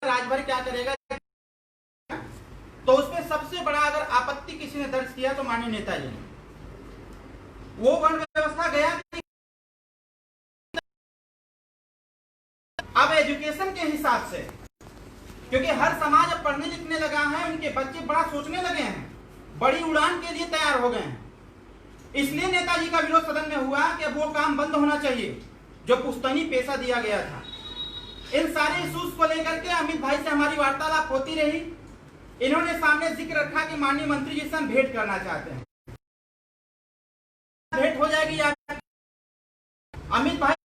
राजभर क्या करेगा। तो उसमें सबसे बड़ा अगर आपत्ति किसी ने दर्ज किया तो माननीय नेताजी ने, वो वर्ण व्यवस्था गया कि अब एजुकेशन के हिसाब से, क्योंकि हर समाज अब पढ़ने लिखने लगा है, उनके बच्चे बड़ा सोचने लगे हैं, बड़ी उड़ान के लिए तैयार हो गए हैं। इसलिए नेताजी का विरोध सदन में हुआ कि अब वो काम बंद होना चाहिए जो पुश्तैनी पेशा दिया गया था। इन सारे इश्यूज को लेकर के अमित भाई से हमारी वार्तालाप होती रही। इन्होंने सामने जिक्र रखा कि माननीय मंत्री जी से हम भेंट करना चाहते हैं। भेंट हो जाएगी या अमित भाई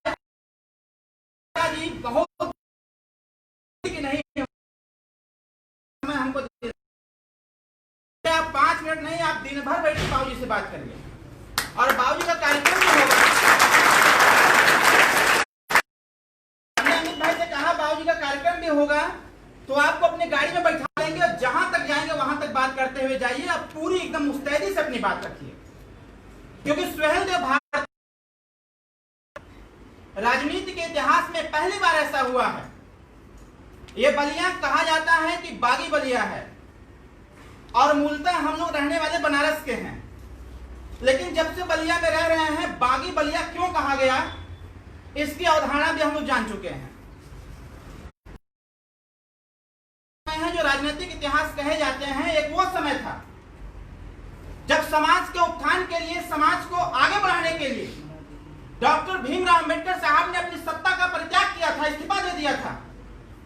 जी बहुत कि नहीं, हमको आप 5 मिनट नहीं, आप दिन भर बैठ के बाबूजी से बात करिए और बाबूजी का कार्यक्रम भी होगा। हमने अमित भाई से कहा बाबूजी का कार्यक्रम भी होगा तो आपको अपनी गाड़ी में बैठा लेंगे और जहां तक जाएंगे वहां तक बात करते हुए जाइए। आप पूरी एकदम मुस्तैदी से अपनी बात रखिए, क्योंकि सुहेलदेव भारत राजनीति के इतिहास में पहली बार ऐसा हुआ है। यह बलिया कहा जाता है कि बागी बलिया है और मूलतः हम लोग रहने वाले बनारस के हैं, लेकिन जब से बलिया में रह रहे हैं बागी बलिया क्यों कहा गया इसकी अवधारणा भी हम लोग जान चुके हैं। जो राजनीतिक इतिहास कहे जाते हैं, एक वो समय था जब समाज के उत्थान के लिए, समाज को आगे बढ़ाने के लिए डॉक्टर भीमराव अंबेडकर साहब ने अपनी सत्ता का परित्याग किया था, इस्तीफा दे दिया था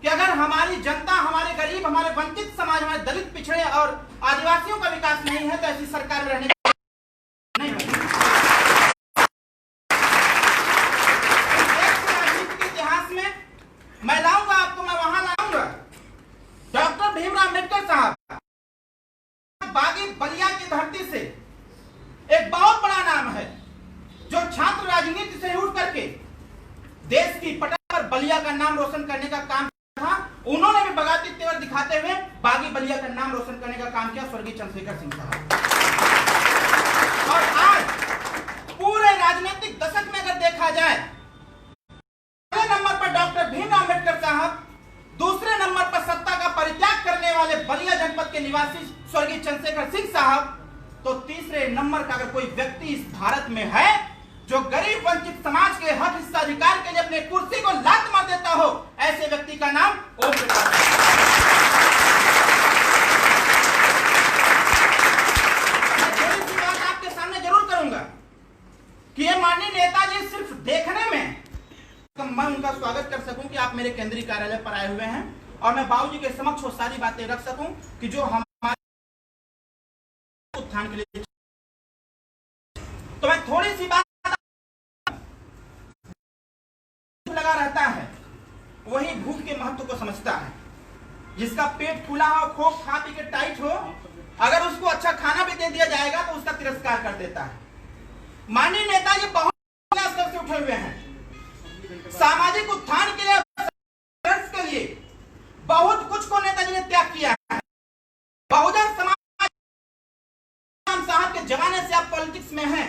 कि अगर हमारी जनता, हमारे गरीब, हमारे वंचित समाज, हमारे दलित, पिछड़े और आदिवासियों का विकास नहीं है तो ऐसी सरकार में रहने नहीं होगी। राजनीति के इतिहास में मैं लाऊंगा आपको, मैं वहां लाऊंगा। डॉक्टर भीमराव अंबेडकर साहब बागी बलिया की धरती से एक बहुत बड़ा नाम है जो छात्र राजनीति से उठ करके देश की पटल पर बलिया का नाम रोशन करने का काम था। उन्होंने भी बगावती तेवर दिखाते हुए बागी बलिया का नाम रोशन करने का काम किया, स्वर्गीय चंद्रशेखर सिंह साहब। और आज पूरे राजनीतिक दशक में अगर देखा जाए, पहले नंबर पर डॉक्टर भीमराव अंबेडकर साहब, दूसरे नंबर पर सत्ता का परित्याग करने वाले बलिया जनपद के निवासी स्वर्गीय चंद्रशेखर सिंह साहब, तो तीसरे नंबर का अगर कोई व्यक्ति इस भारत में है जो गरीब वंचित समाज के हक हिस्साधिकार के लिए अपने कुर्सी को लात मार देता हो, ऐसे व्यक्ति का नाम ओम प्रकाश है। मैं थोड़ी सी बात आपके सामने जरूर करूंगा कि ये माननीय नेताजी सिर्फ देखने में मैं उनका स्वागत कर सकूं कि आप मेरे केंद्रीय कार्यालय पर आए हुए हैं और मैं बाबूजी के समक्ष वो सारी बातें रख सकूं कि जो हमारे उत्थान के लिए। तो मैं थोड़ी सी बात लगा रहता है, वही भूख के महत्व को समझता है। जिसका पेट फूला हो, खूब खा पी के टाइट हो, अगर उसको अच्छा खाना भी दे दिया जाएगा तो उसका तिरस्कार कर देता है। माननीय नेताजी बहुत स्तर से उठे हुए हैं, सामाजिक उत्थान के लिए, संघर्ष के लिए बहुत कुछ को नेताजी ने त्याग किया है। बहुजन समाज साहब के जमाने से आप पॉलिटिक्स में हैं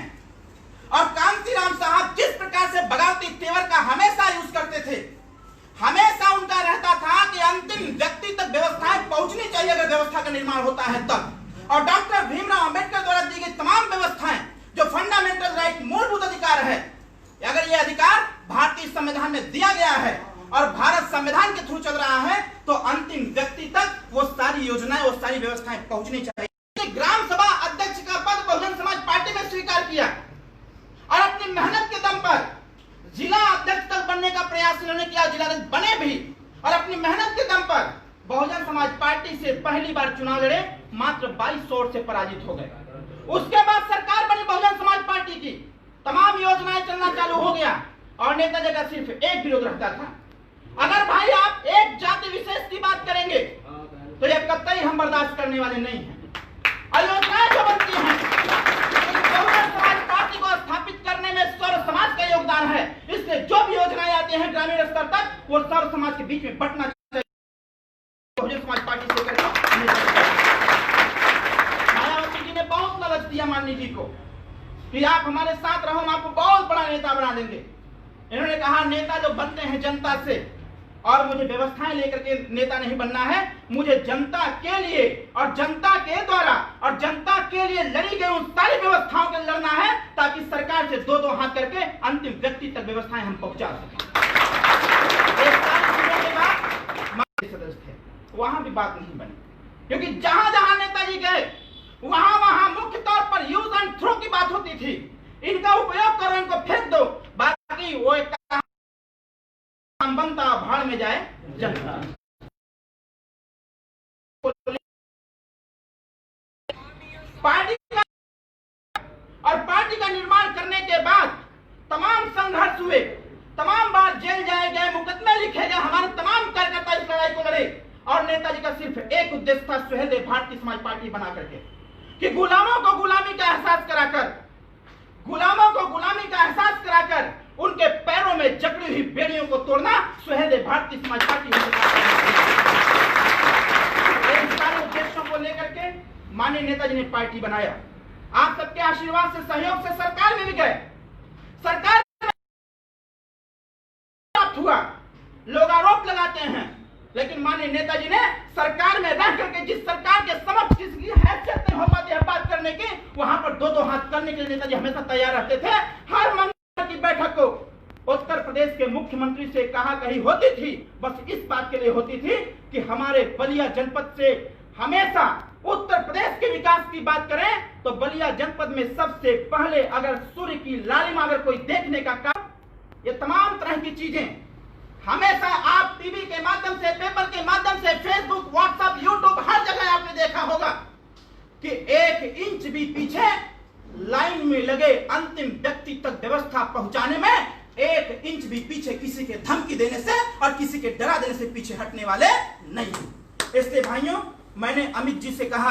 और कांति राम साहब जिस प्रकार से बगावती तेवर का हमेशा यूज करते थे, हमेशा उनका रहता था कि अंतिम व्यक्ति तक व्यवस्थाएं पहुंचनी चाहिए अगर व्यवस्था का निर्माण होता है तब। और डॉक्टर भीमराव अंबेडकर द्वारा दी गई तमाम व्यवस्थाएं जो फंडामेंटल राइट, मूलभूत अधिकार है, अगर ये अधिकार भारतीय संविधान में दिया गया है और भारत संविधान के थ्रू चल रहा है तो अंतिम व्यक्ति तक वो सारी योजनाएं, वो सारी व्यवस्थाएं पहुंचनी चाहिए। ग्राम सभा अध्यक्ष का पद बहुजन समाज पार्टी में स्वीकार किया और अपनी मेहनत के दम पर जिला अध्यक्ष तक बनने का प्रयास इन्होंने किया, जिलाध्यक्ष बने भी और अपनी मेहनत के दम पर बहुजन समाज पार्टी से पहली बार चुनाव लड़े, मात्र 22 वोट से पराजित हो गए। उसके बाद सरकार बनी बहुजन समाज पार्टी की, तमाम योजनाएं चलना चालू हो गया और नेताजी का सिर्फ एक विरोध रहता था, अगर भाई आप एक जाति विशेष की बात करेंगे तो यह कतई हम बर्दाश्त करने वाले नहीं हैं। योजनाएं जो बनती हैं, बहुजन समाज पार्टी को स्थापित करने में सर्व समाज का योगदान है, इसलिए जो भी योजनाएं आती हैं ग्रामीण स्तर तक वो सर्व समाज के बीच में बंटना चाहिए। बहुजन समाज पार्टी से मायावती जी ने बहुत लालच दिया माननीय जी को कि आप हमारे साथ रहो, हम आपको बहुत बड़ा नेता बना देंगे। इन्होंने कहा नेता जो बनते हैं जनता से और मुझे व्यवस्थाएं लेकर के नेता नहीं बनना है। मुझे जनता के लिए और जनता के द्वारा और जनता के लिए लड़ी गई उन सारी व्यवस्थाओं के लड़ना है, ताकि सरकार से दो दो हाथ करके अंतिम व्यक्ति तक व्यवस्थाएं हम पहुंचा सकें। सदस्य थे, वहां भी बात नहीं बनी, क्योंकि जहां जहां नेताजी गए वहां वहां मुख्य तौर पर यूज एंड थ्रो की बात होती थी। इनका उपयोग करो, इनको फेंक दो, बाकी वो एक बनता भाड़ में जाए जनता। पार्टी का और पार्टी का निर्माण करने के बाद तमाम संघर्ष हुए, तमाम बार जेल जाए गए, मुकदमे लिखे गए, हमारे तमाम कार्यकर्ता इस लड़ाई को लड़े और नेताजी का सिर्फ एक उद्देश्य था, सुहेलदेव भारतीय समाज पार्टी बना करके कि गुलामों को गुलामी का एहसास कराकर, गुलामों को गुलामी का एहसास कराकर उनके पैरों में जकड़ी हुई बेड़ियों को तोड़ना सुहेलदेव भारतीय समाज पार्टी इन सारे उद्देश्यों को लेकर के माननीय नेताजी ने पार्टी बनाया। आप सबके आशीर्वाद से, सहयोग से सरकार में भी गए, सरकार हुआ। लोग आरोप लगाते हैं, लेकिन माननीय नेताजी ने सरकार में रह करके जिस सरकार के समक्ष जिसकी हैसियत नहीं हो पाती है बात करने की, वहां पर दो दो हाथ करने के लिए नेताजी हमेशा तैयार रहते थे। हर मंगल की बैठक को उत्तर प्रदेश के मुख्यमंत्री से कहा कही होती थी, बस इस बात के लिए होती थी कि हमारे बलिया जनपद से हमेशा उत्तर प्रदेश के विकास की बात करें तो बलिया जनपद में सबसे पहले अगर सूर्य की लालिमा अगर कोई देखने का काम, ये तमाम तरह की चीजें हमेशा आप टीवी के माध्यम से, पेपर के माध्यम से, फेसबुक, व्हाट्सएप, यूट्यूब हर जगह आपने देखा होगा कि 1 इंच भी पीछे लाइन में लगे अंतिम व्यक्ति तक व्यवस्था पहुंचाने में 1 इंच भी पीछे किसी के धमकी देने से और किसी के डरा देने से पीछे हटने वाले नहीं। इसलिए भाइयों, मैंने अमित जी से कहा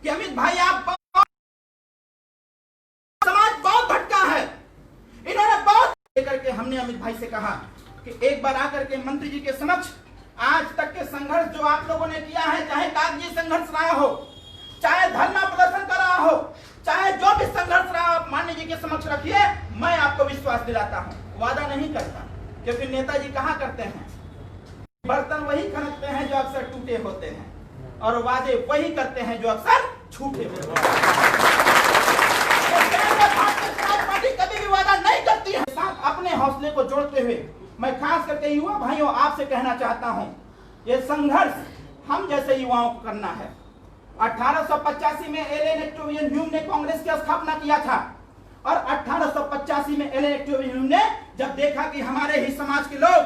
कि अमित भाई आप समाज बहुत भटका है, इन्होंने बहुत लेकर के हमने अमित भाई से कहा कि एक बार आकर के मंत्री जी के समक्ष आज तक के संघर्ष जो आप लोगों ने किया है, चाहे कागजी संघर्ष रहा हो, चाहे धरना प्रदर्शन कर रहा हो, चाहे जो भी संघर्ष रहा हो, माननीय जी के समक्ष रखिए। मैं आपको विश्वास दिलाता हूं, वादा नहीं करता, क्योंकि नेताजी कहा करते हैं बर्तन वही खरीदते हैं जो अक्सर टूटे होते हैं और वादे वही करते हैं जो अक्सर झूठे होते हैं। पार्टी कभी भी वादा नहीं करती है। साथ अपने हौसले को जोड़ते हुए मैं खास करके युवा भाइयों आपसे कहना चाहता हूं, ये संघर्ष हम जैसे युवाओं को करना है। 1885 में एलन एक्टोवियन ह्यूम ने कांग्रेस की स्थापना किया था और 1885 में एलन एक्टोवियन ह्यूम ने जब देखा कि हमारे ही समाज के लोग,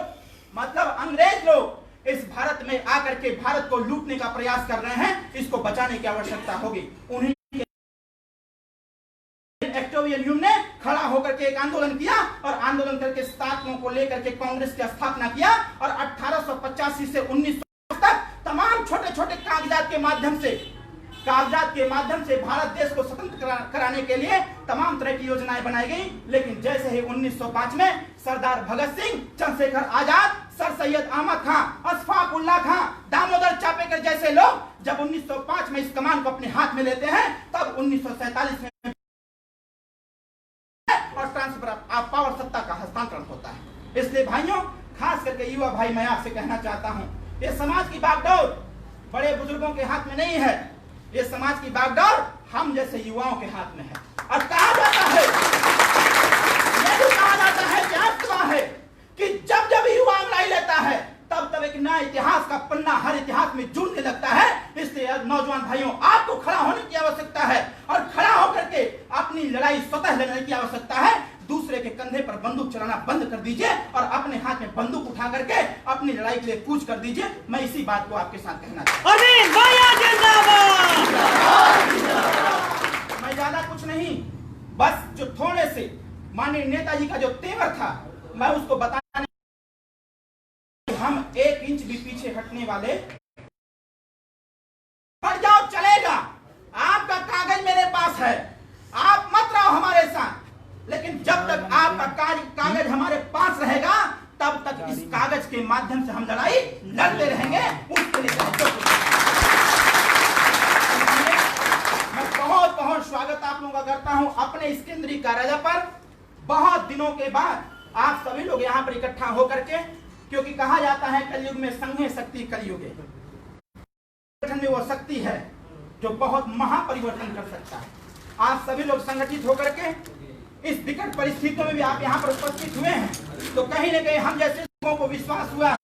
मतलब अंग्रेज लोग इस भारत में आकर के भारत को लूटने का प्रयास कर रहे हैं, इसको बचाने की आवश्यकता होगी, उन्हीं एक्टोवियन ह्यूम ने खड़ा होकर के एक आंदोलन किया और आंदोलन करके 7 लोगों को लेकर के कांग्रेस की स्थापना किया और 1885 से 1900 तक तमाम छोटे छोटे कागजात के माध्यम से भारत देश को स्वतंत्र कराने के लिए तमाम तरह की योजनाएं बनाई गई। लेकिन जैसे ही 1905 में सरदार भगत सिंह, चंद्रशेखर आजाद, सर सैयद अहमद खां, अशफाक उल्लाह खां, दामोदर चापेकर जैसे लोग जब 1905 में इस कमान को अपने हाथ में लेते हैं, तब 1947 में और ट्रांसफर ऑफ पावर सत्ता का हस्तांतरण होता है। इसलिए भाइयों, खास करके युवा भाई, मैं आपसे कहना चाहता हूं, ये समाज की बागडोर बड़े बुजुर्गों के हाथ में नहीं है, ये समाज की बागडोर हम जैसे युवाओं के हाथ में है। और कहा जाता है, यह भी कहा जाता है, इतिहास है कि जब जब युवा अंगड़ाई लेता है तब तब एक नया इतिहास का पन्ना हर इतिहास में जुड़ने लगता है। इसलिए नौजवान भाइयों, आपको खड़ा होने की आवश्यकता है और खड़ा होकर के अपनी लड़ाई स्वतः लड़ने की आवश्यकता है। दूसरे के कंधे पर बंदूक चलाना बंद कर दीजिए और अपने हाथ में बंदूक उठा करके अपनी लड़ाई के लिए कूच कर दीजिए। मैं इसी बात को आपके साथ कहना चाहता हूं। मैं ज्यादा कुछ नहीं, बस जो थोड़े से माननीय नेताजी का जो तेवर था, मैं उसको बताने, हम 1 इंच भी पीछे हटने वाले हट जाओ, चलेगा। आपका कागज मेरे पास है, आप मत रहो हमारे साथ, लेकिन जब तक आपका कागज हमारे पास रहेगा तब तक इस कागज के माध्यम से हम लड़ाई लड़ते रहेंगे। उसके लिए मैं बहुत बहुत स्वागत आप लोगों का करता हूं अपने इस केंद्रीय कार्यालय पर। बहुत दिनों के बाद आप सभी लोग यहां पर इकट्ठा होकर के क्योंकि कहा जाता है कलयुग में संघे शक्ति कलयुगे। संगठन में वो शक्ति है जो बहुत महापरिवर्तन कर सकता है। आज सभी लोग संगठित होकर के इस विकट परिस्थितियों में भी आप यहाँ पर उपस्थित हुए हैं, तो कहीं न कहीं हम जैसे लोगों को विश्वास हुआ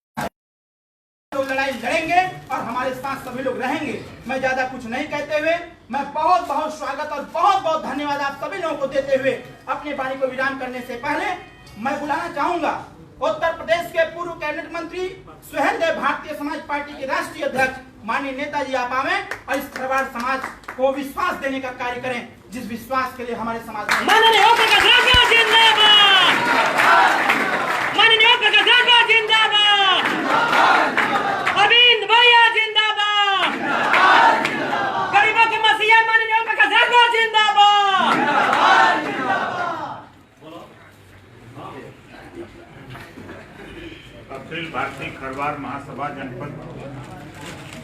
तो लड़ाई लड़ेंगे और हमारे साथ सभी लोग रहेंगे। मैं ज्यादा कुछ नहीं कहते हुए मैं बहुत बहुत स्वागत और बहुत बहुत धन्यवाद आप सभी लोगों को देते हुए अपनी वाणी को विराम करने से पहले मैं बुलाना चाहूंगा उत्तर प्रदेश के पूर्व कैबिनेट मंत्री सुहेल देव, भारतीय समाज पार्टी के राष्ट्रीय अध्यक्ष माननीय नेताजी आप आवे और इस खरवाड़ समाज को विश्वास देने का कार्य करें, जिस विश्वास के लिए हमारे समाज में अरविंद भैया जिंदाबाद, गरीबों के मसीहा माननीय ओमप्रकाश राठौर जिंदाबाद। अखिल भारतीय खरवार महासभा जनपद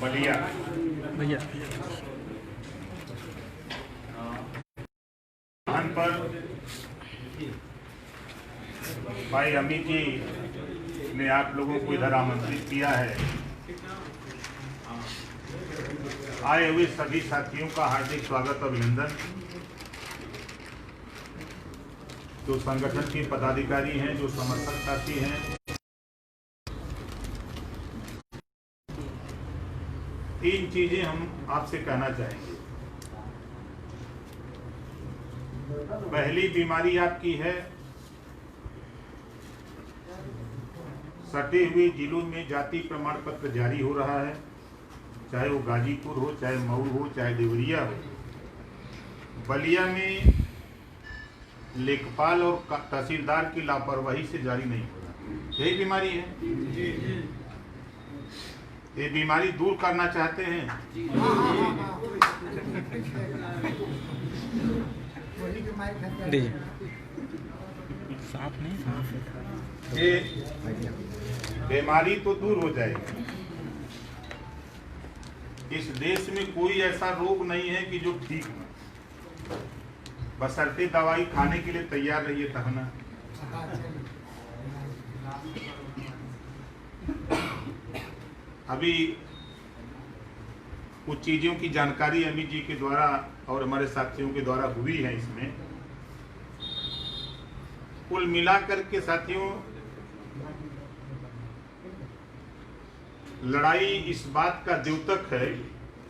बलिया भैया पर भाई अमित जी ने आप लोगों को इधर आमंत्रित किया है। आए हुए सभी साथियों का हार्दिक स्वागत अभिनंदन। जो संगठन के पदाधिकारी हैं, जो समर्थक साथी हैं, तीन चीजें हम आपसे कहना चाहेंगे। पहली बीमारी आपकी है सटे हुए जिलों में जाति प्रमाण पत्र जारी हो रहा है, चाहे वो गाजीपुर हो, चाहे मऊ हो, चाहे देवरिया हो। बलिया में लेखपाल और तहसीलदार की लापरवाही से जारी नहीं हो रहा। यही बीमारी है। ये बीमारी दूर करना चाहते हैं। साफ नहीं, ये बीमारी तो दूर हो जाएगी। इस देश में कोई ऐसा रोग नहीं है कि जो ठीक न, बशर्ते दवाई खाने के लिए तैयार रहिए तब ना। अभी कुछ चीजों की जानकारी अमित जी के द्वारा और हमारे साथियों के द्वारा हुई है। इसमें कुल मिलाकर के साथियों लड़ाई इस बात का द्योतक है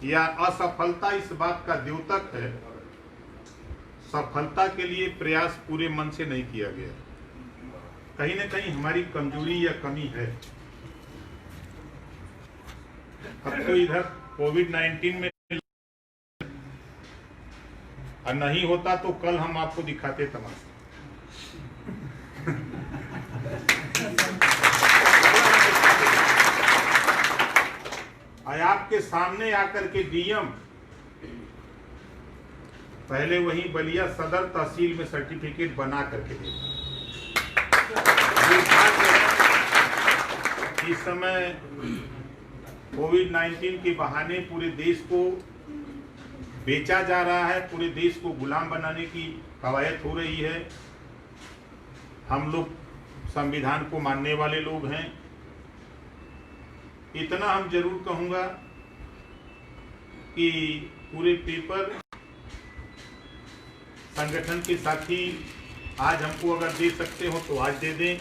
या असफलता इस बात का द्योतक है, सफलता के लिए प्रयास पूरे मन से नहीं किया गया। कहीं न कहीं हमारी कमजोरी या कमी है। अब तो इधर कोविड-19 में और नहीं होता तो कल हम आपको दिखाते तमाशा। आपके सामने आकर के डीएम पहले वही बलिया सदर तहसील में सर्टिफिकेट बना करके देता। इस समय कोविड-19 के बहाने पूरे देश को बेचा जा रहा है, पूरे देश को गुलाम बनाने की कवायद हो रही है। हम लोग संविधान को मानने वाले लोग हैं। इतना हम जरूर कहूंगा कि पूरे पेपर संगठन के साथी आज हमको अगर दे सकते हो तो आज दे दें,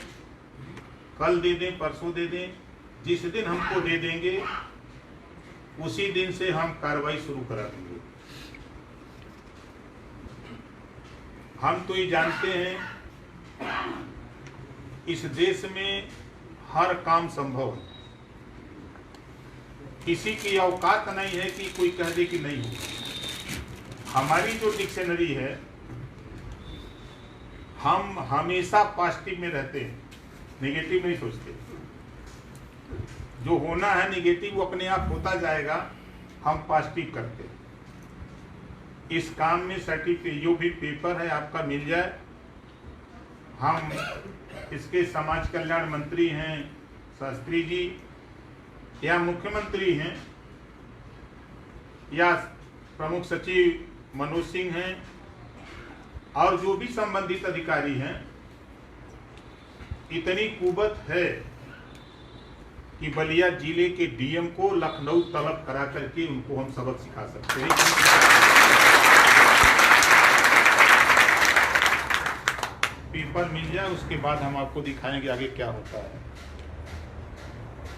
कल दे दें, परसों दे दें। जिस दिन हमको दे देंगे उसी दिन से हम कार्रवाई शुरू करा देंगे। हम तो ये जानते हैं इस देश में हर काम संभव है। किसी की औकात नहीं है कि कोई कह दे कि नहीं हो। हमारी जो डिक्शनरी है, हम हमेशा पॉजिटिव में रहते हैं, नेगेटिव नहीं सोचते। जो होना है नेगेटिव वो अपने आप होता जाएगा, हम पॉजिटिव करते हैं। इस काम में सर्टिफिकेट जो भी पेपर है आपका मिल जाए। हम इसके समाज कल्याण मंत्री हैं शास्त्री जी, या मुख्यमंत्री हैं, या प्रमुख सचिव मनोज सिंह हैं, और जो भी संबंधित अधिकारी हैं, इतनी कुवत है कि बलिया जिले के डीएम को लखनऊ तलब करा करके उनको हम सबक सिखा सकते हैं। पेपर मिल जाए उसके बाद हम आपको दिखाएंगे आगे क्या होता है।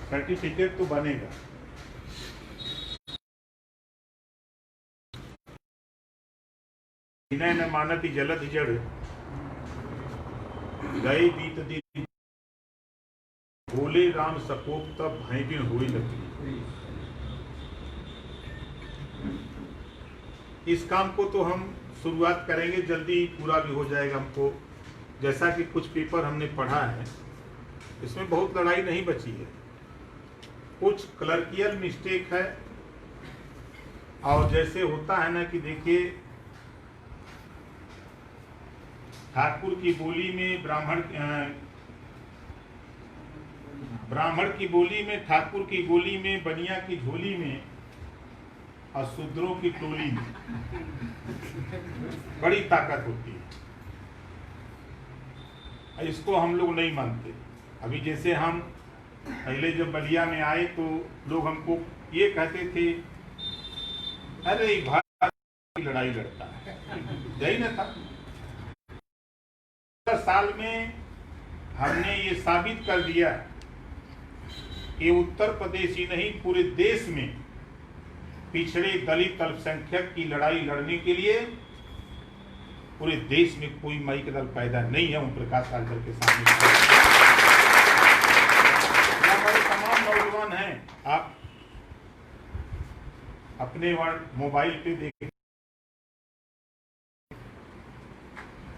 सर्टिफिकेट तो बनेगा। न मानति जलद जड़ गए बीत दिन, बोले राम सकोप तब भय बिन हुई लगी। इस काम को तो हम शुरुआत करेंगे, जल्दी पूरा भी हो जाएगा हमको। जैसा कि कुछ पेपर हमने पढ़ा है, इसमें बहुत लड़ाई नहीं बची है, कुछ क्लर्कियल मिस्टेक है। और जैसे होता है ना कि देखिए, ठाकुर की बोली में ब्राह्मण की बोली में, ठाकुर की गोली में, बनिया की झोली में और शूद्रों की टोली में बड़ी ताकत होती है। इसको हम लोग नहीं मानते। अभी जैसे हम पहले जब बलिया में आए तो लोग हमको ये कहते थे, अरे भारत की लड़ाई लड़ता है, यही ना था। साल में हमने ये साबित कर दिया कि उत्तर प्रदेश ही नहीं पूरे देश में पिछड़े दलित अल्पसंख्यक की लड़ाई लड़ने के लिए पूरे देश में कोई माई का दल पैदा नहीं है। ओम प्रकाश राजभर के सामने हमारे तमाम नौजवान हैं, आप अपने मोबाइल पे देखें।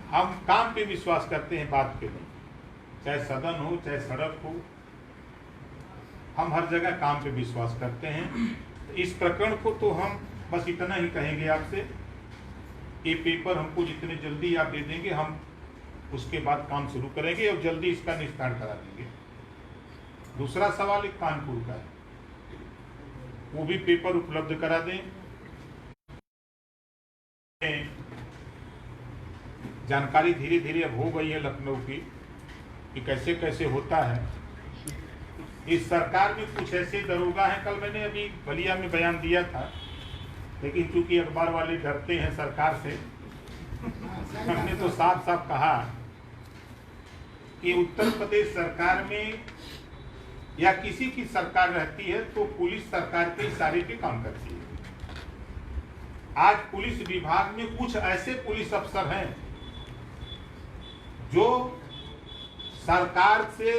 हम काम पे विश्वास करते हैं, बात पे नहीं। चाहे सदन हो चाहे सड़क हो, हम हर जगह काम पे विश्वास करते हैं। इस प्रकरण को तो हम बस इतना ही कहेंगे आपसे, ये पेपर हमको जितने जल्दी आप दे देंगे, हम उसके बाद काम शुरू करेंगे और जल्दी इसका निस्तारण करा देंगे। दूसरा सवाल एक कानपुर का है, वो भी पेपर उपलब्ध करा दें। जानकारी धीरे धीरे अब हो गई है लखनऊ की कि कैसे कैसे होता है। इस सरकार में कुछ ऐसे दरोगा हैं, कल मैंने अभी बलिया में बयान दिया था, लेकिन चूंकि अखबार वाले डरते हैं सरकार से, हमने तो साफ साफ कहा कि उत्तर प्रदेश सरकार में या किसी की सरकार रहती है तो पुलिस सरकार के इशारे पे काम करती है। आज पुलिस विभाग में कुछ ऐसे पुलिस अफसर हैं जो सरकार से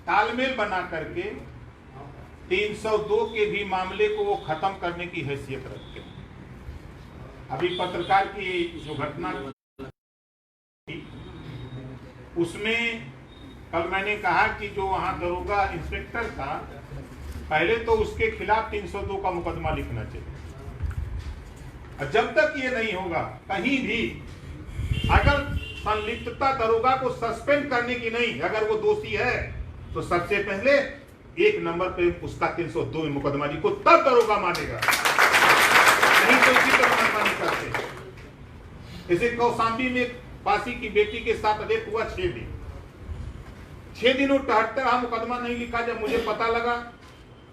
तालमेल बना करके 302 के भी मामले को वो खत्म करने की हैसियत रखते हैं। अभी पत्रकार की जो घटना उसमें कल मैंने कहा कि जो वहां दरोगा इंस्पेक्टर था, पहले तो उसके खिलाफ 302 का मुकदमा लिखना चाहिए। और जब तक ये नहीं होगा, कहीं भी अगर संलिप्तता दरोगा को सस्पेंड करने की नहीं, अगर वो दोषी है तो सबसे पहले 1 नंबर पे उसका 302 में मुकदमा लिखो, तब दरोगा मानेगा, नहीं तो इसी तरह मनमानी करते। इसे कौशाम्बी में पासी की बेटी के साथ रेप हुआ 6 दिन, 6 दिन वो टहलते रहा, मुकदमा नहीं लिखा। जब मुझे पता लगा,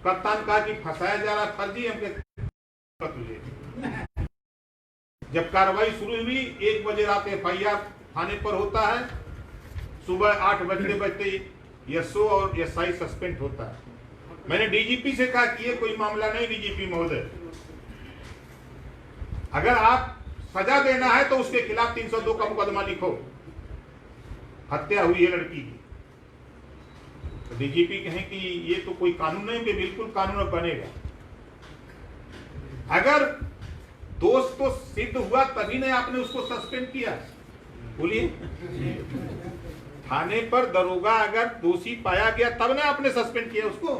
कप्तान कहा कि फंसाया जा रहा फर्जी, हमके तुझे। जब कार्रवाई शुरू हुई 1 बजे रात FIR थाने पर होता है, सुबह 8 बजते बजते SO और SI सस्पेंड होता है। मैंने DGP से कहा कि ये कोई मामला नहीं DGP महोदय, अगर आप सजा देना है तो उसके खिलाफ 302 का मुकदमा लिखो, हत्या हुई है लड़की की। तो DGP कहें कि ये तो कोई कानून नहीं, कि बिल्कुल कानून बनेगा। अगर दोष तो सिद्ध हुआ तभी ने आपने उसको सस्पेंड किया, बोलिए। थाने पर दरोगा अगर दोषी पाया गया तब ने आपने सस्पेंड किया उसको,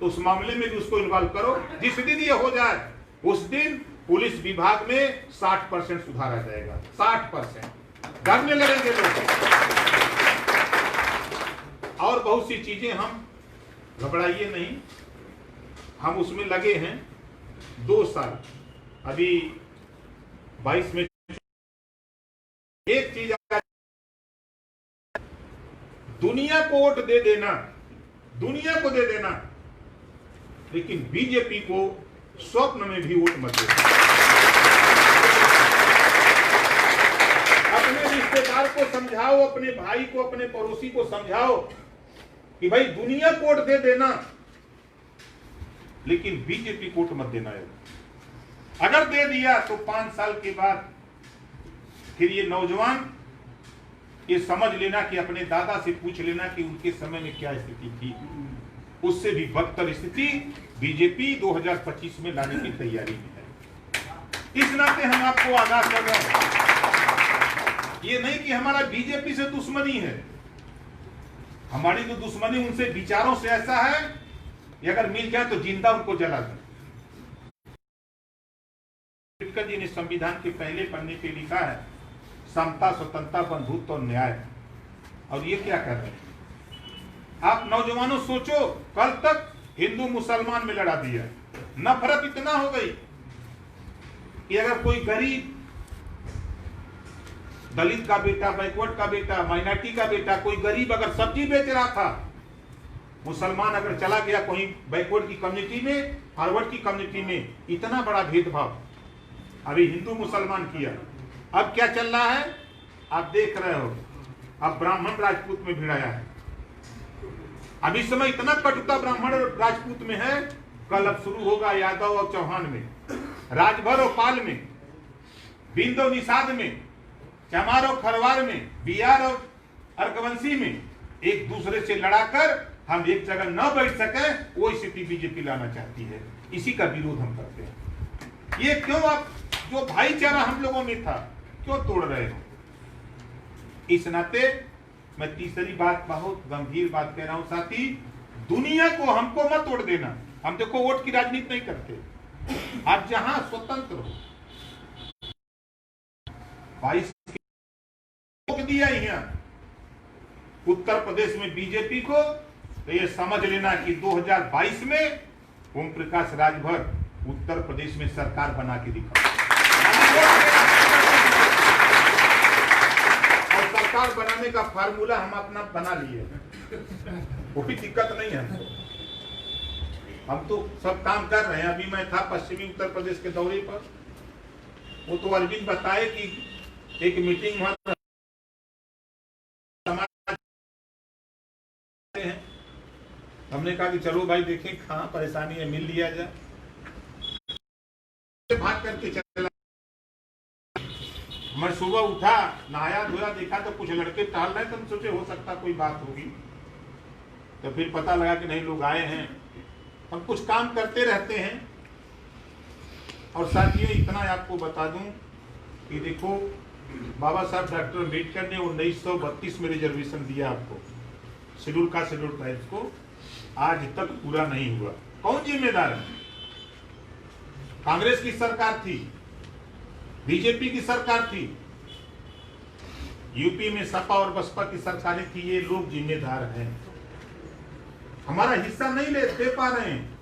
तो उस मामले में भी उसको इन्वॉल्व करो। जिस दिन ये हो जाए उस दिन पुलिस विभाग में 60% सुधार आ जाएगा, 60%। डरने लगेंगे लोग। और बहुत सी चीजें, हम घबराइए नहीं, हम उसमें लगे हैं 2 साल। अभी 22 में एक चीज, दुनिया को वोट दे देना, दुनिया को दे देना, लेकिन बीजेपी को स्वप्न में भी वोट मत देना। अपने रिश्तेदार को समझाओ, अपने भाई को, अपने पड़ोसी को समझाओ कि भाई दुनिया को वोट दे देना, लेकिन बीजेपी को वोट मत देना है। अगर दे दिया तो 5 साल के बाद फिर ये नौजवान ये समझ लेना कि अपने दादा से पूछ लेना कि उनके समय में क्या स्थिति थी, उससे भी बदतर स्थिति बीजेपी 2025 में लाने की तैयारी में है। इस नाते हम आपको आगाह कर रहे हैं, ये नहीं कि हमारा बीजेपी से दुश्मनी है, हमारी तो दुश्मनी उनसे विचारों से ऐसा है कि अगर मिल जाए तो जिंदा उनको जला दें। अम्बेडकर जी ने संविधान के पहले पन्ने पे लिखा है समता, स्वतंत्रता, बंधुत्व और न्याय, और ये क्या कर रहे हैं? आप नौजवानों सोचो, कल तक हिंदू मुसलमान में लड़ा दिया, नफरत इतना हो गई कि अगर कोई गरीब, दलित का बेटा, बैकवर्ड का बेटा, माइनॉरिटी का बेटा, कोई गरीब अगर सब्जी बेच रहा था, मुसलमान अगर चला गया कोई बैकवर्ड की कम्युनिटी में, फॉरवर्ड की कम्युनिटी में, इतना बड़ा भेदभाव अभी हिंदू मुसलमान किया। अब क्या चल रहा है आप देख रहे हो, अब ब्राह्मण राजपूत में भिड़ाया है। अब इस समय इतना कटुता ब्राह्मण राजपूत में है, कल अब शुरू होगा यादव और चौहान में, राजभर और पाल में, बिंद और निषाद में, चमार और खरवार में, बिहार और अर्कवंशी में, एक दूसरे से लड़ाकर हम एक जगह न बैठ सके, वो स्थिति बीजेपी लाना चाहती है। इसी का विरोध हम करते हैं। ये क्यों आप जो भाईचारा हम लोगों में था क्यों तोड़ रहे हो? इस नाते मैं तीसरी बात, बहुत गंभीर बात कह रहा हूं साथी, दुनिया को हमको मत तोड़ देना। हम देखो वोट की राजनीति नहीं करते, आप जहां स्वतंत्र हो। 22 दिया यहाँ उत्तर प्रदेश में बीजेपी को, तो ये समझ लेना कि 2022 में ओम प्रकाश राजभर उत्तर प्रदेश में सरकार बना के दिखा, और सरकार बनाने का फार्मूला हम अपना बना लिए, कोई दिक्कत नहीं है। हम तो सब काम कर रहे हैं। अभी मैं था पश्चिमी उत्तर प्रदेश के दौरे पर, वो तो अरविंद बताए कि एक मीटिंग वहां हैं, हमने कहा कि चलो भाई देखें कहाँ परेशानी है, मिल लिया जाए। भाग करके चला, मैं सुबह उठा, नहाया धोया, देखा तो कुछ लड़के टहल रहे, तो हम सोचे हो सकता कोई बात होगी, तो फिर पता लगा कि नहीं, लोग आए हैं। हम कुछ काम करते रहते हैं। और साथियों इतना आपको बता दूं कि देखो बाबा साहब डॉक्टर अम्बेडकर ने 1932 में रिजर्वेशन दिया आपको, शेड्यूल का शेड्यूल ट्राइब्स को, आज तक पूरा नहीं हुआ। कौन जिम्मेदार है? कांग्रेस की सरकार थी, बीजेपी की सरकार थी, यूपी में सपा और बसपा की सरकारें थी, ये लोग जिम्मेदार हैं। हमारा हिस्सा नहीं दे पा रहे हैं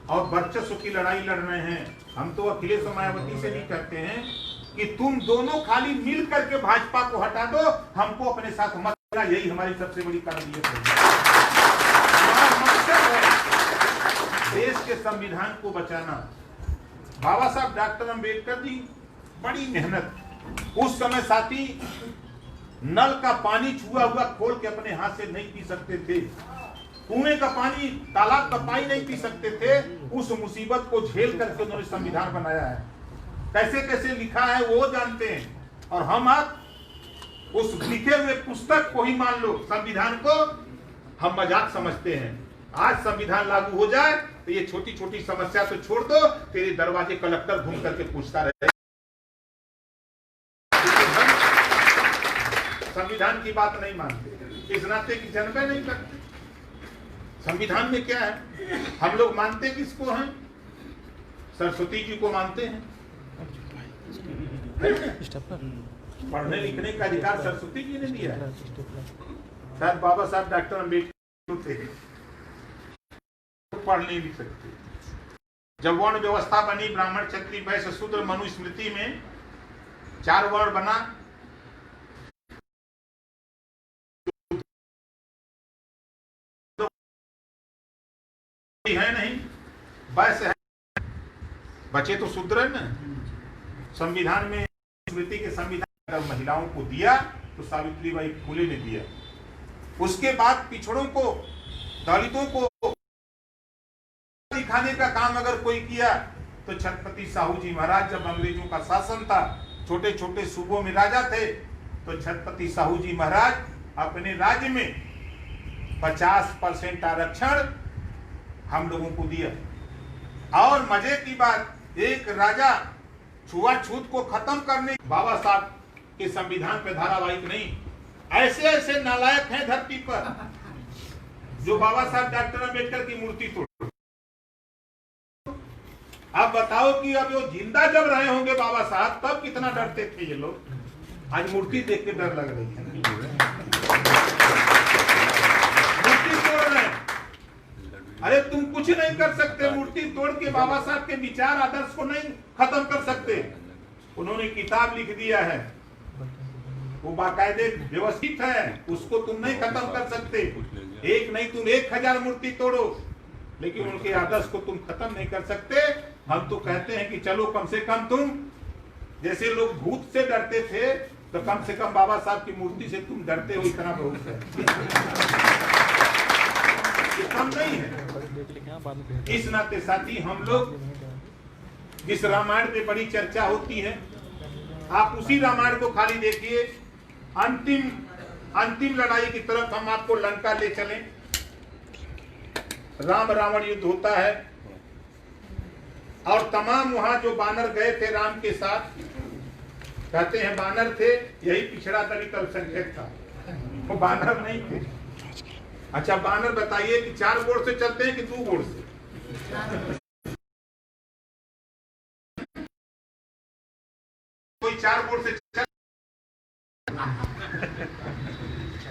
और वर्चस्व की लड़ाई लड़ रहे हैं। हम तो अखिलेश और मायावती से भी कहते हैं कि तुम दोनों खाली मिल करके भाजपा को हटा दो, हमको अपने साथ मत लेना। यही हमारी सबसे बड़ी काबिलियत है। हमारा मकसद है देश के संविधान को बचाना। बाबा साहब डॉक्टर अम्बेडकर जी बड़ी मेहनत, उस समय साथी नल का पानी छुआ हुआ खोल के अपने हाथ से नहीं पी सकते थे, कुएं का पानी, तालाब का पानी नहीं पी सकते थे। उस मुसीबत को झेल करके उन्होंने संविधान बनाया है। कैसे कैसे लिखा है वो जानते हैं। और हम आप उस लिखे हुए पुस्तक को ही मान लो, संविधान को हम मजाक समझते हैं। आज संविधान लागू हो जाए तो ये छोटी छोटी समस्या तो छोड़ दो, तेरे दरवाजे कलेक्टर घूम करके पूछता रहे। संविधान की बात नहीं मानते, इस नाते की जनता नहीं करते। संविधान में क्या है? हम लोग मानते किसको हैं? सरस्वती जी को मानते हैं। पढ़ने लिखने का अधिकार सरस्वती जी ने दिया है। शायद बाबा साहब डॉक्टर अम्बेडकर थे, पढ़ नहीं लिख सकते। जब वर्ण व्यवस्था बनी, ब्राह्मण क्षत्रिय वैश्य शूद्र मनुस्मृति में 4 वर्ण बना, है नहीं, बस है, बचे तो सुधरे न। संविधान में स्मृति के संविधान अगर महिलाओं को दिया तो सावित्रीबाई फुले ने दिया। उसके बाद पिछड़ों को, दलितों को दिखाने का काम अगर कोई किया तो छत्रपति साहू जी महाराज, जब अंग्रेजों का शासन था, छोटे छोटे सूबों में राजा थे, तो छत्रपति साहू जी महाराज अपने राज्य में 50% आरक्षण हम लोगों को दिया। और मजे की बात, एक राजा छुआछूत को खत्म करने, बाबा साहब के संविधान पे धारावाहिक नहीं, ऐसे ऐसे नालायक हैं धरती पर जो बाबा साहब डॉक्टर अम्बेडकर की मूर्ति तोड़। आप बताओ कि अब वो जिंदा जब रहे होंगे बाबा साहब, तब कितना डरते थे ये लोग। आज मूर्ति देख के डर लग रही है। मूर्ति तोड़ रहे हैं, अरे तुम कुछ नहीं कर सकते। मूर्ति तोड़ के बाबा साहब के विचार आदर्श को नहीं खत्म कर सकते। उन्होंने किताब लिख दिया है, वो बाकायदे व्यवस्थित है, उसको तुम नहीं खत्म कर सकते। एक नहीं, तुम 1000 मूर्ति तोड़ो, लेकिन उनके आदर्श को तुम खत्म नहीं कर सकते। हम तो कहते हैं कि चलो कम से कम तुम, जैसे लोग भूत से डरते थे, तो कम से कम बाबा साहब की मूर्ति से तुम डरते हो, इतना बहुत है, ये कम नहीं है। इस नाते साथी, हम लोग जिस रामायण पे बड़ी चर्चा होती है, आप उसी रामायण को खाली देखिए। अंतिम लड़ाई की तरफ हम आपको लंका ले चलें। राम रावण युद्ध होता है और तमाम वहां जो बानर गए थे राम के साथ, कहते हैं बानर थे, यही पिछड़ा दलित अल्पसंख्यक था, वो बानर नहीं थे। अच्छा बानर बताइए कि 4 गोड़ से चलते हैं कि 2 गोड़ से? कोई 4 गोड़ से चल।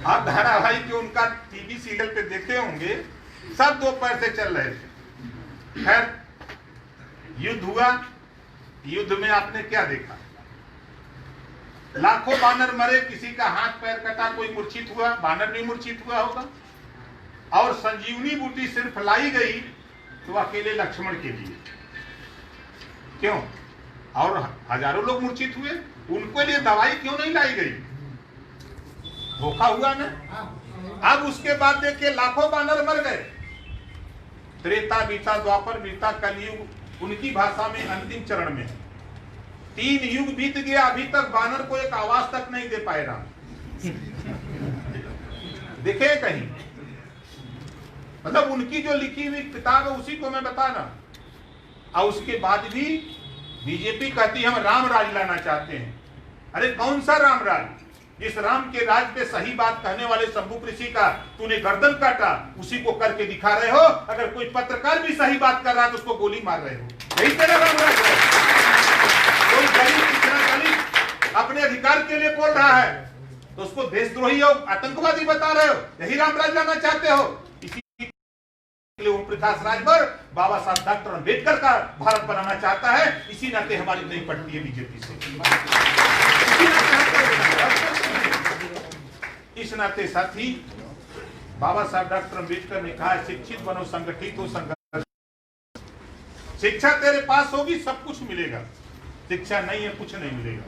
आप धारावाहिक जो उनका टीवी सीरियल पे देखे होंगे, सब 2 पैर से चल रहे थे। खैर युद्ध हुआ, युद्ध में आपने क्या देखा? लाखों बानर मरे, किसी का हाथ पैर कटा, कोई मूर्छित हुआ, बानर भी मूर्छित हुआ होगा। और संजीवनी बूटी सिर्फ लाई गई तो अकेले लक्ष्मण के लिए, क्यों? और हजारों लोग मूर्छित हुए, उनके लिए दवाई क्यों नहीं लाई गई? धोखा हुआ ना। अब उसके बाद देखिए लाखों बानर मर गए। त्रेता बीता, द्वापर बीता, कलयुग उनकी भाषा में अंतिम चरण में है। 3 युग बीत गया, अभी तक बानर को एक आवाज तक नहीं दे पाए राम। देखे कहीं? मतलब उनकी जो लिखी हुई किताब है उसी को मैं बता रहा। और उसके बाद भी बीजेपी कहती है हम राम राज लाना चाहते हैं। अरे कौन सा राम राज? जिस राम के राज पे सही बात कहने वाले शंभू ऋषि का तूने गर्दन काटा, उसी को करके दिखा रहे हो। अगर कोई पत्रकार भी सही बात कर रहा है तो उसको गोली मार रहे हो। यही तेरा राम राज है। कोई गरीब पिछड़ा दलित अपने अधिकार के लिए बोल रहा है तो उसको देशद्रोही और आतंकवादी बता रहे हो। यही राम राज लाना चाहते हो। ओम प्रकाश राजभर बाबा साहब डॉक्टर अम्बेडकर का भारत बनाना चाहता है। इसी नाते हमारी नहीं पड़ती है बीजेपी से। इस नाते साथी, बाबा साहब डॉक्टर अम्बेडकर ने कहा शिक्षित बनो, संगठित हो, संघर्ष। शिक्षा तेरे पास होगी सब कुछ मिलेगा, शिक्षा नहीं है कुछ नहीं मिलेगा।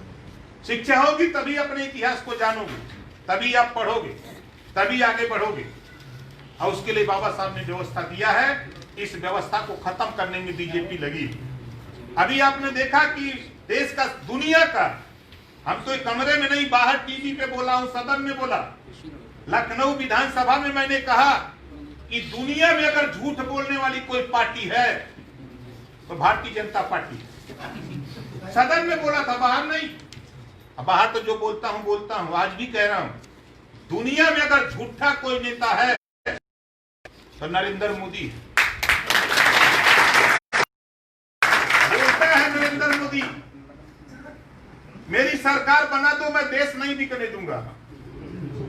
शिक्षा होगी तभी अपने इतिहास को जानोगे, तभी आप पढ़ोगे, तभी आगे बढ़ोगे। और उसके लिए बाबा साहब ने व्यवस्था दिया है। इस व्यवस्था को खत्म करने में बीजेपी लगी। अभी आपने देखा कि देश का, दुनिया का, हम तो एक कमरे में नहीं बाहर टीवी पे बोला हूं, सदन में बोला, लखनऊ विधानसभा में मैंने कहा कि दुनिया में अगर झूठ बोलने वाली कोई पार्टी है तो भारतीय जनता पार्टी। सदन में बोला था, बाहर नहीं। बाहर तो जो बोलता हूं आज भी कह रहा हूं, दुनिया में अगर झूठा कोई नेता है तो नरेंद्र मोदी। बोलता है नरेंद्र मोदी, मेरी सरकार बना दो, मैं देश नहीं बिकने दूंगा।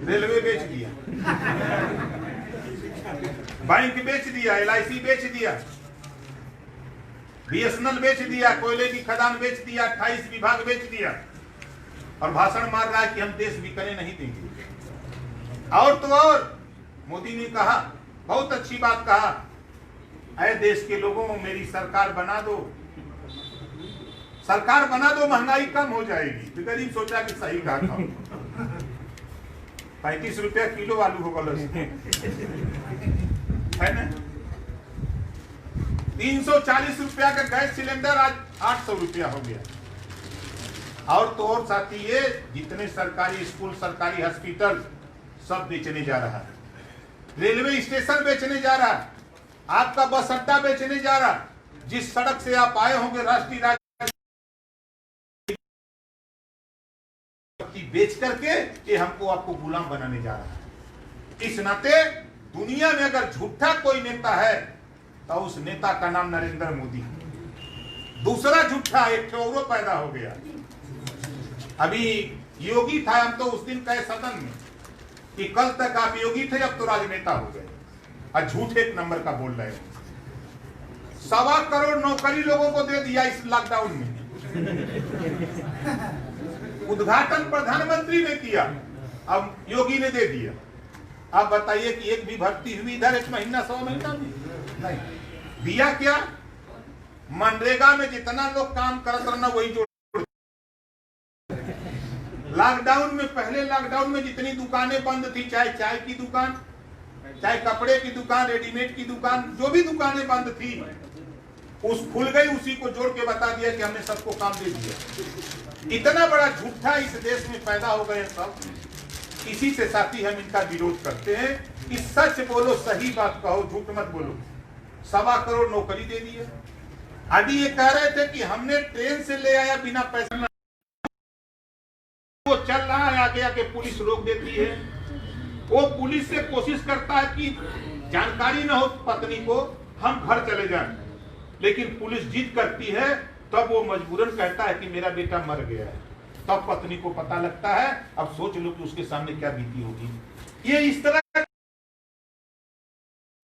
रेलवे बेच दिया, बैंक बेच दिया, LIC बेच दिया, BSNL बेच दिया, कोयले की खदान बेच दिया, 28 विभाग बेच दिया, और भाषण मार रहा है कि हम देश बिकने नहीं देंगे। और तो और मोदी ने कहा, बहुत अच्छी बात कहा ऐ देश के लोगों, मेरी सरकार बना दो, सरकार बना दो, महंगाई कम हो जाएगी। तो गरीब सोचा कि सही कहा था, 35 रुपया किलो आलू होगा है ना। 340 रुपया का गैस सिलेंडर आज 800 रुपया हो गया। और तो और साथी, ये जितने सरकारी स्कूल, सरकारी हॉस्पिटल सब बेचने जा रहा है, रेलवे स्टेशन बेचने जा रहा है, आपका बस अड्डा बेचने जा रहा है। जिस सड़क से आप आए होंगे राष्ट्रीय राजमार्ग बेच करके ये हमको आपको गुलाम बनाने जा रहा है। इस नाते दुनिया में अगर झूठा कोई नेता है तो उस नेता का नाम नरेंद्र मोदी है। दूसरा झूठा एक और पैदा हो गया। अभी योगी था, हम तो उस दिन कहे सदन में कि कल तक आप योगी थे, अब तो राजनेता हो गए, और झूठ एक नंबर का बोल रहे हैं। 1.25 करोड़ नौकरी लोगों को दे दिया इस लॉकडाउन में। उद्घाटन प्रधानमंत्री ने किया, अब योगी ने दे दिया। आप बताइए कि एक भी भर्ती हुई इधर 1 महीना 100 महीना में नहीं दिया। क्या मनरेगा में जितना लोग काम करत रहना वही जोड़। लॉकडाउन में, पहले लॉकडाउन में जितनी दुकानें बंद थी, चाहे चाय की दुकान, चाहे कपड़े की दुकान, रेडीमेड की दुकान, जो भी दुकानें बंद थी उस खुल गई, उसी को जोड़ के बता दिया कि हमने सबको काम दे दिया। इतना बड़ा झूठा इस देश में पैदा हो गए सब। इसी से साथी हम इनका विरोध करते हैं कि सच बोलो, सही बात कहो, झूठ मत बोलो। 1.25 करोड़ नौकरी दे दी है। अभी ये कह रहे थे कि हमने ट्रेन से ले आया बिना पैसे, वो चल रहा है, आगे आके पुलिस रोक देती है। वो पुलिस से कोशिश करता है कि जानकारी न हो पत्नी को, हम घर चले जाएं, लेकिन पुलिस जिद करती है, तब वो मजबूरन कहता है कि मेरा बेटा मर गया है। तब पत्नी को पता लगता है। अब सोच लो कि उसके सामने क्या बीती होगी। ये इस तरह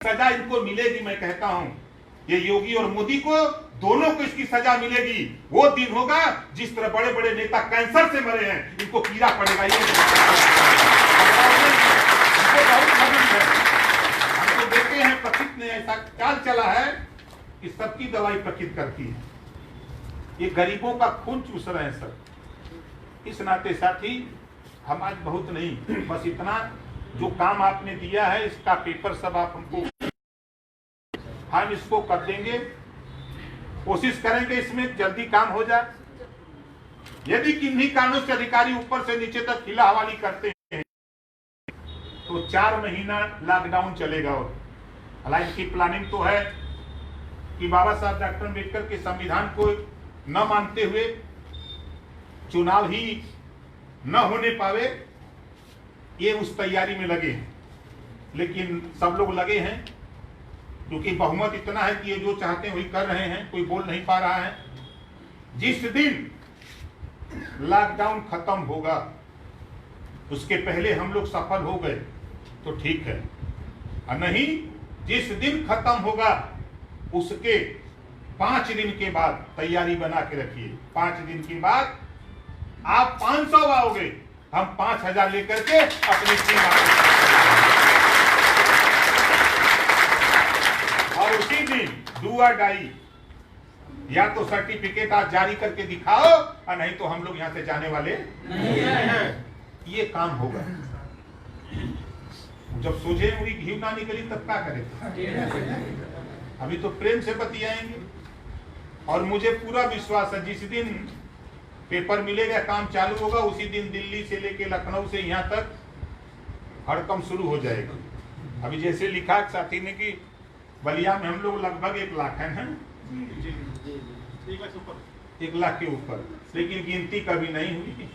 सजा इनको मिलेगी। मैं कहता हूं ये योगी और मोदी को, दोनों को इसकी सजा मिलेगी। वो दिन होगा जिस तरह बड़े बड़े नेता कैंसर से मरे हैं, इनको कीड़ा पड़ेगा। ये हम तो देखे हैं, प्रकृति ने ऐसा चाल चला है कि सबकी दवाई प्रकृति करती है। ये गरीबों का खून चूस रहे हैं सब। इस नाते साथी हम आज बहुत नहीं, बस इतना जो काम आपने दिया है इसका पेपर सब आप हमको, हम इसको कर देंगे, कोशिश करेंगे इसमें जल्दी काम हो जाए। यदि किन्हीं कारणों से अधिकारी ऊपर से नीचे तक हिला हवाली करते हैं तो 4 महीना लॉकडाउन चलेगा। और हालांकि इनकी प्लानिंग तो है कि बाबा साहब डॉक्टर अम्बेडकर के संविधान को न मानते हुए चुनाव ही न होने पावे, ये उस तैयारी में लगे हैं। लेकिन सब लोग लगे हैं क्योंकि बहुमत इतना है कि ये जो चाहते हैं वही कर रहे हैं, कोई बोल नहीं पा रहा है। जिस दिन लॉकडाउन खत्म होगा उसके पहले हम लोग सफल हो गए तो ठीक है, और नहीं जिस दिन खत्म होगा उसके 5 दिन के बाद तैयारी बना के रखिए। 5 दिन के बाद आप 500 आओगे, हम 5000 लेकर के अपनी टीम और उसी दिन डू और डाई, या तो सर्टिफिकेट आप जारी करके दिखाओ और नहीं तो हम लोग यहां से जाने वाले नहीं हैं। ये काम होगा। जब सोचे हुई घी ना निकली तब क्या करें? अभी तो प्रेम से बतियाएंगे। और मुझे पूरा विश्वास है जिस दिन पेपर मिलेगा, काम चालू होगा, उसी दिन दिल्ली से लेके लखनऊ से यहाँ तक हड़कम शुरू हो जाएगा। अभी जैसे लिखा साथी ने कि बलिया में हम लोग लगभग 1 लाख हैं, 1 लाख के ऊपर, लेकिन गिनती कभी नहीं हुई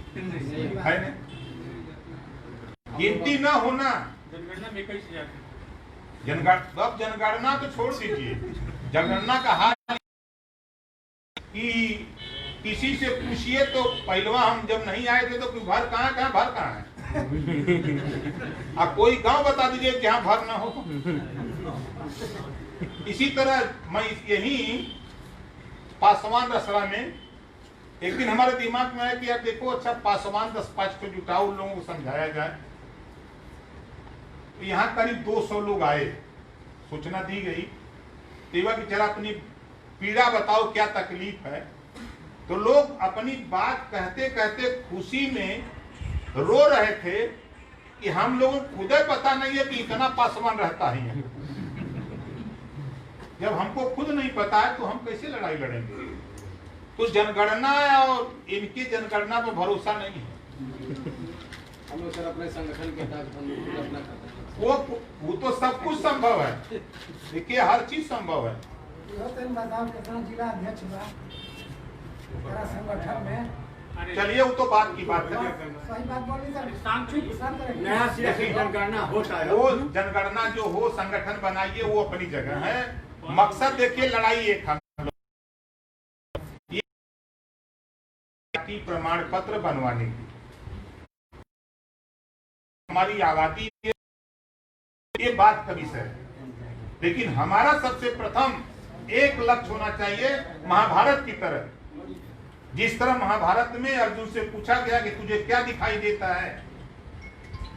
है ना। गिनती ना होना, जनगणना तो छोड़ दीजिए, जनगणना का हाल कि किसी से पूछिए तो पहलवा हम जब नहीं आए थे तो घर कहाँ है आप कोई गांव बता दीजिए जहाँ भर ना हो। इसी तरह मैं यही पासवान रसड़ा में एक दिन हमारे दिमाग में आया कि यार देखो, अच्छा पासवान 10-5 को जुटाओ, उन लोगों को समझाया जाए। तो यहाँ करीब 200 लोग आए, सूचना दी गई सेवा की चला अपनी पीड़ा बताओ क्या तकलीफ है, तो लोग अपनी बात कहते कहते खुशी में रो रहे थे कि हम लोगों को खुद पता नहीं है कि इतना पासवान रहता है। जब हमको खुद नहीं पता है तो हम कैसे लड़ाई लड़ेंगे? तो जनगणना और इनकी जनगणना पर भरोसा नहीं है। हम लोग सर अपने संगठन के तहत अपना करते हैं। वो तो सब कुछ संभव है, देखिए हर चीज संभव है। जिला अध्यक्ष संगठन में चलिए वो तो बात की बात है। सही बात बोली सर। नया सिरे से जनगणना होता है। वो जनगणना जो हो संगठन बनाइए, वो अपनी जगह है। मकसद देखिए लड़ाई एक हम ये प्रमाण पत्र बनवाने की हमारी आबादी ये बात का विषय है, लेकिन हमारा सबसे प्रथम एक लक्ष्य होना चाहिए महाभारत की तरह। जिस तरह महाभारत में अर्जुन से पूछा गया कि तुझे क्या दिखाई देता है,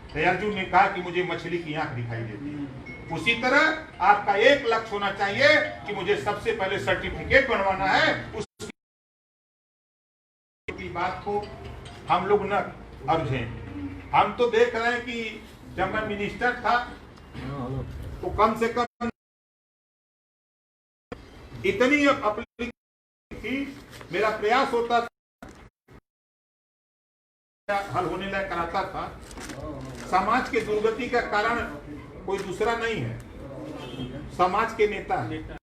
तो अर्जुन ने कहा कि मुझे मछली की आंख दिखाई देती है। उसी तरह आपका एक लक्ष्य होना चाहिए कि मुझे सबसे पहले सर्टिफिकेट बनवाना है। उसकी बात को हम लोग न अर्जें। हम तो देख रहे हैं कि जब मैं मिनिस्टर था तो कम से कम इतनी अपनी थी, मेरा प्रयास होता था हल होने लायक कराता था। समाज के दुर्गति का कारण कोई दूसरा नहीं है, समाज के नेता है।